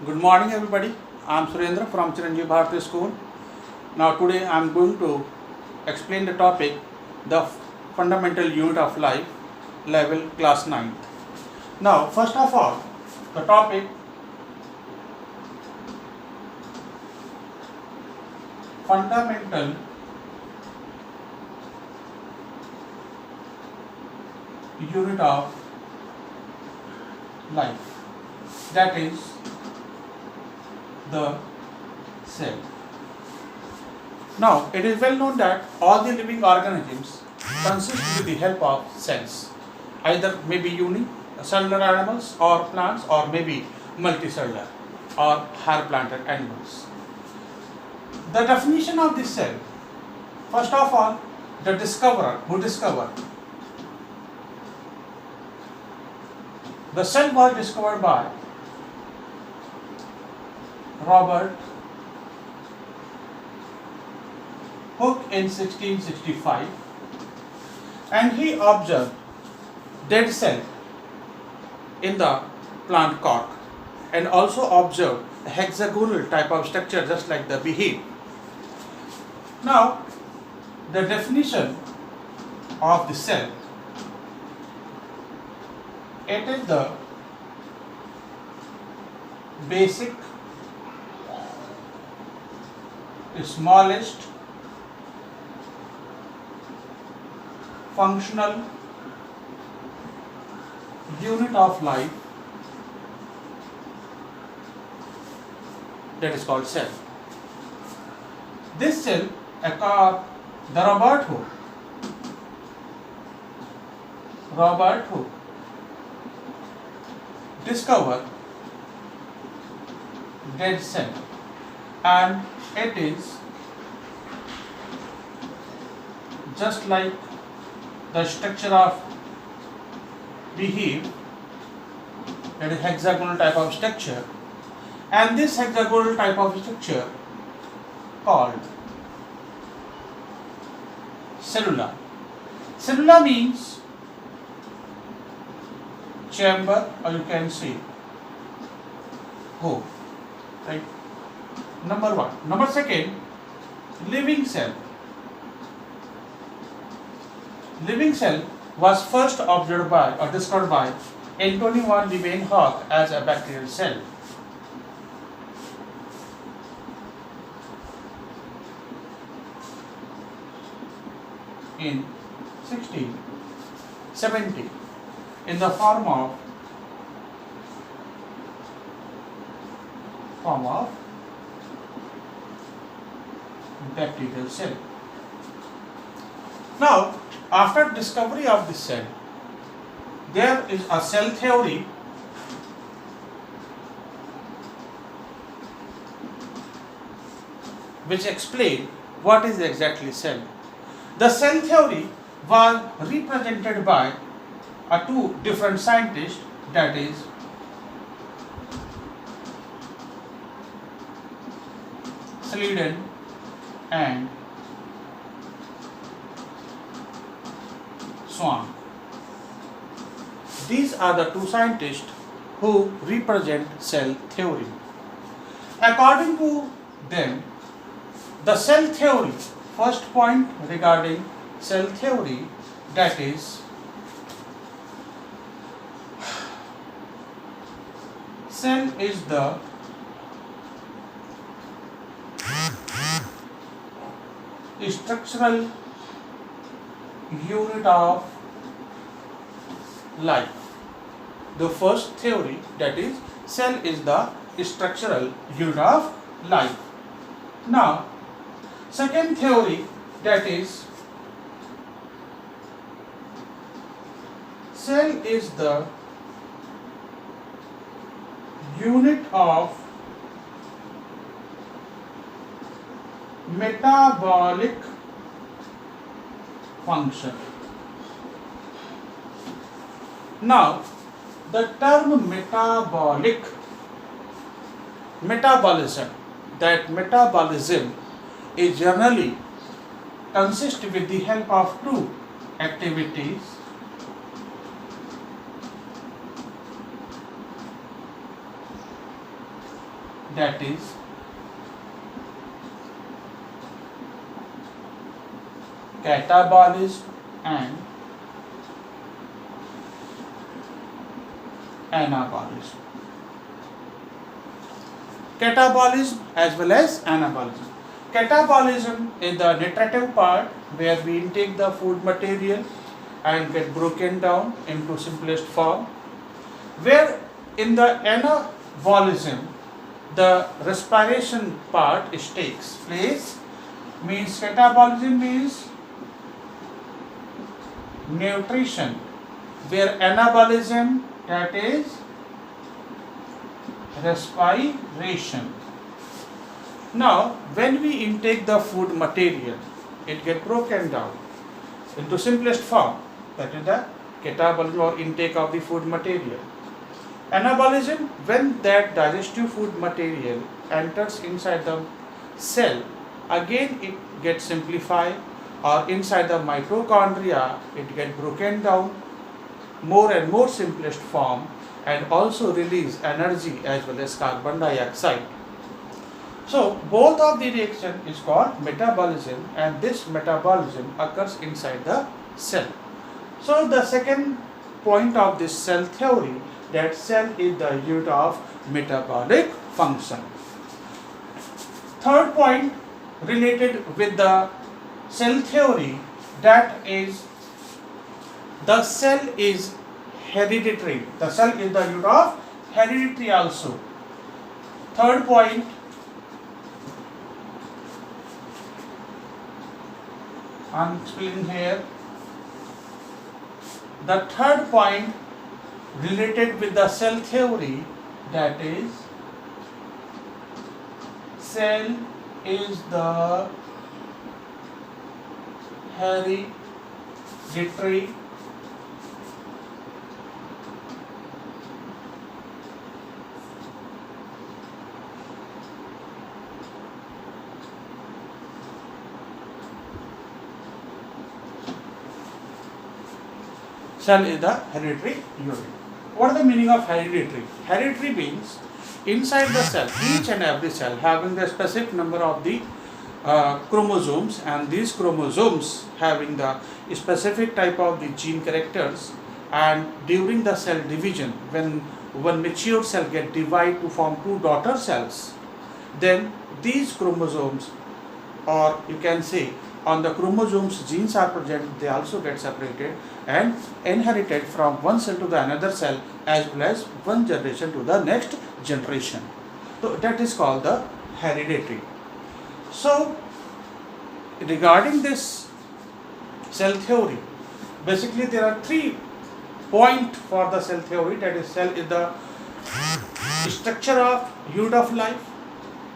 Good morning everybody. I am Surendra from Chiranjeev Bharati School. Now today I am going to explain the topic the fundamental unit of life level class 9th. Now first of all the topic fundamental unit of life, that is the cell. Now it is well known that all the living organisms consist with the help of cells, either maybe unicellular animals or plants, or maybe multicellular or higher planted animals. The definition of this cell, first of all, the discoverer who discovered the cell was discovered by Robert Hooke in 1665, and he observed dead cell in the plant cork and also observed a hexagonal type of structure just like the beehive. Now the definition of the cell, it is the basic, smallest functional unit of life, that is called cell. This cell, the Robert Hooke discovered dead cell, and it is just like the structure of beehive, that is hexagonal type of structure, and this hexagonal type of structure called cellula. Cellula means chamber, or you can say hole, right? Number one. Number second, living cell. Living cell was first observed by or discovered by Anthony van Leeuwenhoek as a bacterial cell. In 1670 in the form of bacterial cell. Now, after discovery of this cell, there is a cell theory which explain what is exactly cell. The cell theory was represented by two different scientists, that is Sladen and Swan. These are the two scientists who represent cell theory. According to them, the cell theory, first point regarding cell theory, that is cell is the structural unit of life. The first theory, that is cell is the structural unit of life. Now second theory, that is cell is the unit of metabolic function. Now the term metabolism, that metabolism is generally consist with the help of two activities, that is catabolism and anabolism. Catabolism as well as anabolism. Catabolism is the nutritive part where we intake the food material and get broken down into simplest form, where in the anabolism the respiration part takes place. Means catabolism means nutrition, where anabolism, that is respiration. Now when we intake the food material, it gets broken down into simplest form, that is the catabolism or intake of the food material. Anabolism, when that digestive food material enters inside the cell, again it gets simplified, or inside the mitochondria it gets broken down more and more simplest form, and also release energy as well as carbon dioxide. So both of the reaction is called metabolism, and this metabolism occurs inside the cell. So the second point of this cell theory, that cell is the unit of metabolic function. Third point related with the cell theory, that is the cell is hereditary. The cell is the unit of hereditary also. Third point, I am explaining here. The third point related with the cell theory, that is cell is the hereditary cell is the hereditary unit. What is the meaning of hereditary? Hereditary means inside the cell, each and every cell having the specific number of the chromosomes, and these chromosomes having the specific type of the gene characters, and during the cell division, when one mature cell get divided to form two daughter cells, then these chromosomes, or you can say on the chromosomes genes are present, they also get separated and inherited from one cell to the another cell, as well as one generation to the next generation. So that is called the hereditary. So regarding this cell theory, basically there are 3 points for the cell theory, that is cell is the structure of unit of life,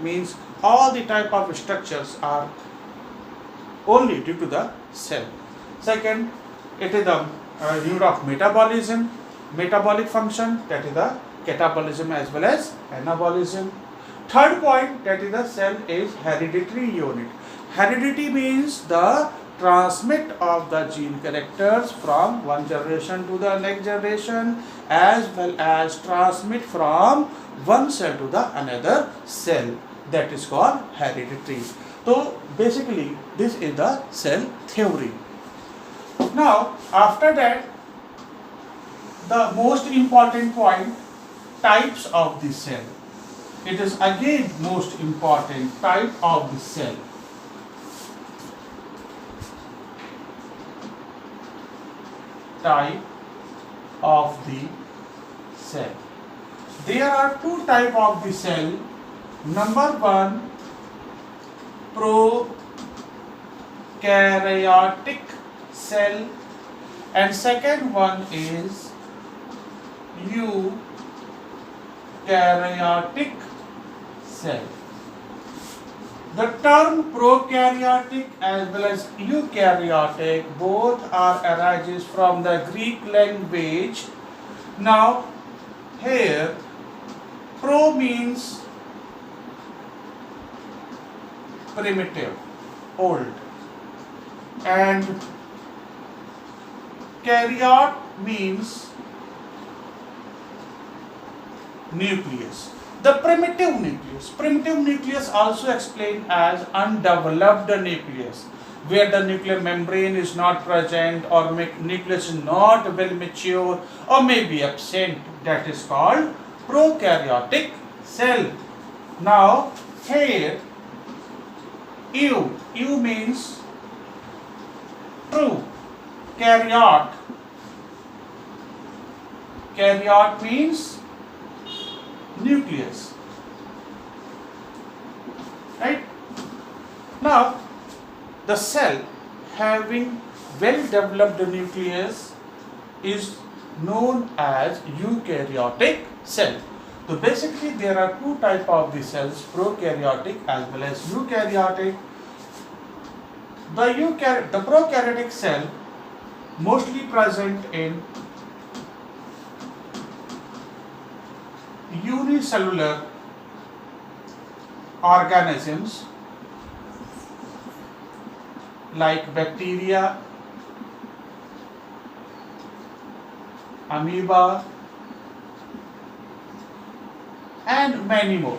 means all the type of structures are only due to the cell. Second, it is the unit of metabolism, metabolic function, that is the catabolism as well as anabolism. Third point, that is the cell is hereditary unit. Heredity means the transmit of the gene characters from one generation to the next generation, as well as transmit from one cell to the another cell, that is called hereditary. So basically this is the cell theory. Now after that, the most important point, types of the cell. It is again most important, type of the cell. Type of the cell. There are 2 types of the cell. Number 1, prokaryotic cell, and second one is eukaryotic cell. The term prokaryotic as well as eukaryotic both are arises from the Greek language. Now here pro means primitive, old, and karyot means nucleus. The primitive nucleus. Primitive nucleus also explained as undeveloped nucleus, where the nuclear membrane is not present or nucleus is not well mature or may be absent. That is called prokaryotic cell. Now here eu means true. Karyot means nucleus. Right? Now the cell having well developed nucleus is known as eukaryotic cell. So basically there are two types of the cells, prokaryotic as well as eukaryotic. The prokaryotic cell mostly present in unicellular organisms like bacteria, amoeba, and many more,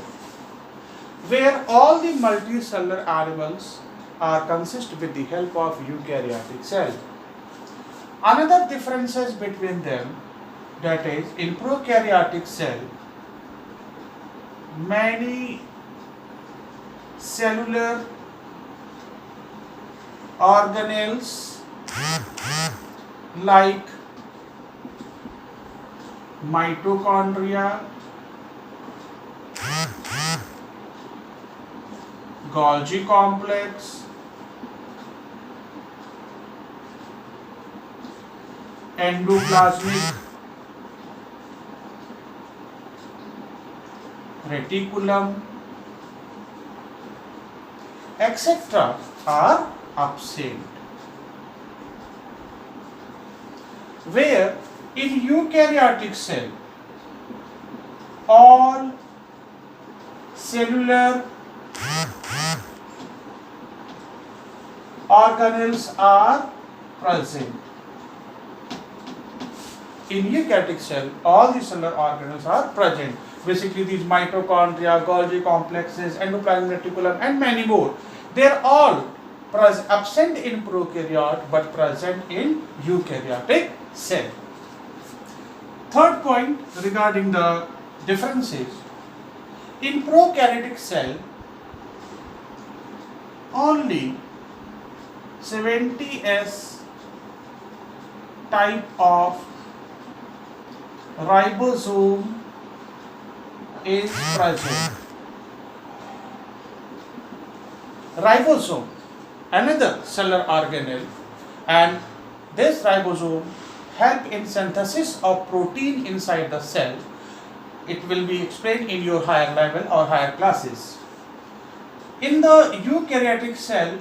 where all the multicellular animals are consist with the help of eukaryotic cell. Another differences between them, that is, in prokaryotic cell, many cellular organelles like mitochondria, Golgi complex, endoplasmic reticulum, etc. are absent. Where in eukaryotic cell, all cellular organelles are present. In eukaryotic cell, all the cellular organelles are present. Basically, these mitochondria, Golgi complexes, endoplasmic reticulum, and many more. They are all absent in prokaryote but present in eukaryotic cell. Third point regarding the differences. In prokaryotic cell, only 70S type of ribosome is present. Ribosome, another cellular organelle, and this ribosome help in synthesis of protein inside the cell. It will be explained in your higher level or higher classes. In the eukaryotic cell,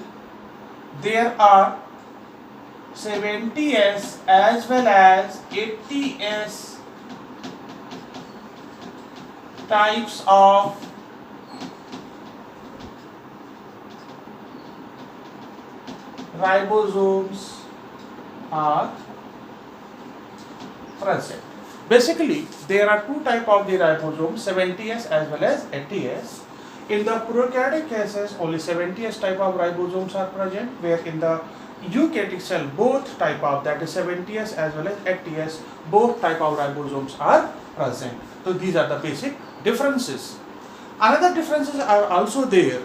there are 70S as well as 80S types of ribosomes are present. Basically, there are two types of the ribosomes, 70S as well as 80S. In the prokaryotic cases, only 70S type of ribosomes are present, where in the eukaryotic cell, both type of, that is 70S as well as 80S, both type of ribosomes are present. So these are the basic differences. Another differences are also there.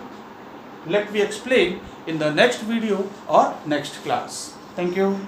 Let me explain in the next video or next class. Thank you.